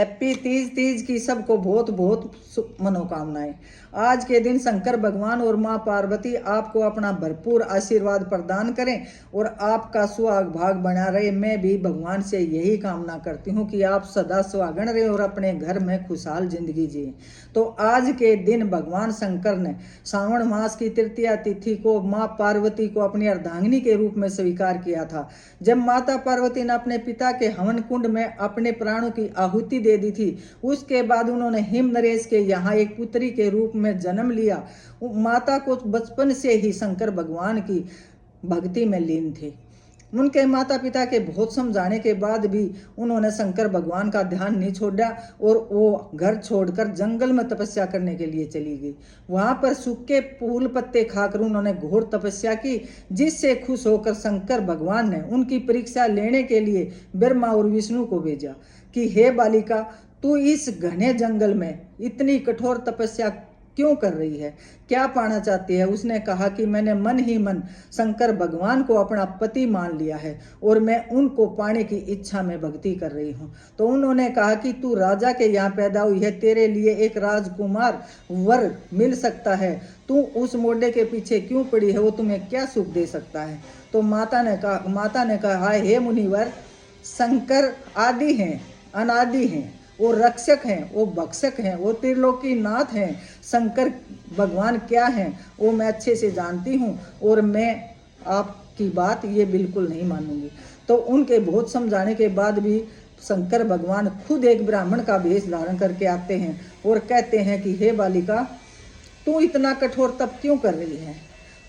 Happy Teej. Teej की सबको बहुत बहुत मनोकामनाएं। आज के दिन शंकर भगवान और माँ पार्वती आपको अपना भरपूर आशीर्वाद प्रदान करें और आपका सुहाग भाग बना रहे। मैं भी भगवान से यही कामना करती हूँ कि आप सदा सुहागन रहे और अपने घर में खुशहाल जिंदगी जिए। तो आज के दिन भगवान शंकर ने श्रावण मास की तृतीया तिथि को माँ पार्वती को अपनी अर्धांगिनी के रूप में स्वीकार किया था। जब माता पार्वती ने अपने पिता के हवन कुंड में अपने प्राणों की आहुति दे दी थी, उसके बाद उन्होंने हिम नरेश के यहाँ एक पुत्री के रूप में जन्म लिया। माता को बचपन से ही शंकर भगवान की भक्ति में लीन थे। उनके माता पिता के बहुत समझाने के बाद भी उन्होंने शंकर भगवान का ध्यान नहीं छोड़ा और वो घर छोड़कर जंगल में तपस्या करने के लिए चली गई। वहां पर सूखे फूल पत्ते खाकर उन्होंने घोर तपस्या की, जिससे खुश होकर शंकर भगवान ने उनकी परीक्षा लेने के लिए ब्रह्मा और विष्णु को भेजा कि हे बालिका, तू इस घने जंगल में इतनी कठोर तपस्या क्यों कर रही है, क्या पाना चाहती है। उसने कहा कि मैंने मन ही मन शंकर भगवान को अपना पति मान लिया है और मैं उनको पाने की इच्छा में भक्ति कर रही हूँ। तो उन्होंने कहा कि तू राजा के यहाँ पैदा हुई है, तेरे लिए एक राजकुमार वर मिल सकता है, तू उस मोढ़े के पीछे क्यों पड़ी है, वो तुम्हें क्या सुख दे सकता है। तो माता ने कहा हे मुनिवर, शंकर आदि हैं, अनादि हैं, वो रक्षक हैं, वो भक्षक हैं, वो त्रिलोकी नाथ हैं। शंकर भगवान क्या हैं वो मैं अच्छे से जानती हूँ और मैं आपकी बात ये बिल्कुल नहीं मानूंगी। तो उनके बहुत समझाने के बाद भी शंकर भगवान खुद एक ब्राह्मण का वेश धारण करके आते हैं और कहते हैं कि हे बालिका, तू इतना कठोर तप क्यों कर रही है,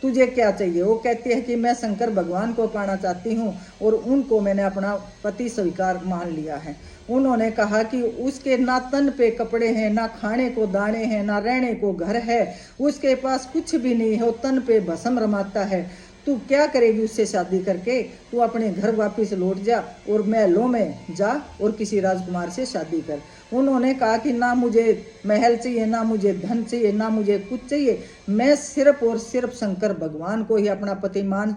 तुझे क्या चाहिए। वो कहती है कि मैं शंकर भगवान को पाना चाहती हूँ और उनको मैंने अपना पति स्वीकार मान लिया है। उन्होंने कहा कि उसके ना तन पे कपड़े हैं, ना खाने को दाने हैं, ना रहने को घर है, उसके पास कुछ भी नहीं है, वो तन पे भस्म रमाता है। तू क्या करेगी उससे शादी करके, तू अपने घर वापस लौट जा और महलों में जा और किसी राजकुमार से शादी कर। उन्होंने कहा कि ना मुझे महल चाहिए, ना मुझे धन चाहिए, ना मुझे कुछ चाहिए, मैं सिर्फ और सिर्फ शंकर भगवान को ही अपना पति मान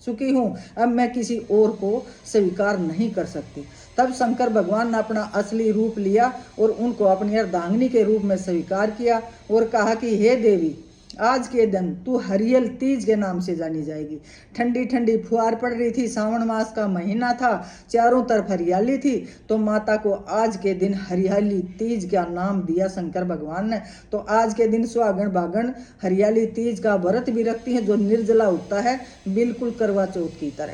चुकी हूँ, अब मैं किसी और को स्वीकार नहीं कर सकती। तब शंकर भगवान ने अपना असली रूप लिया और उनको अपनी अर्धांगिनी के रूप में स्वीकार किया और कहा कि हे देवी, आज के दिन तू हरियल तीज के नाम से जानी जाएगी। ठंडी ठंडी फुहार पड़ रही थी, श्रावण मास का महीना था, चारों तरफ हरियाली थी, तो माता को आज के दिन हरियाली तीज का नाम दिया शंकर भगवान ने। तो आज के दिन सुहागन भागन हरियाली तीज का व्रत भी रखती हैं, जो निर्जला होता है, बिल्कुल करवा चौथ की तरह।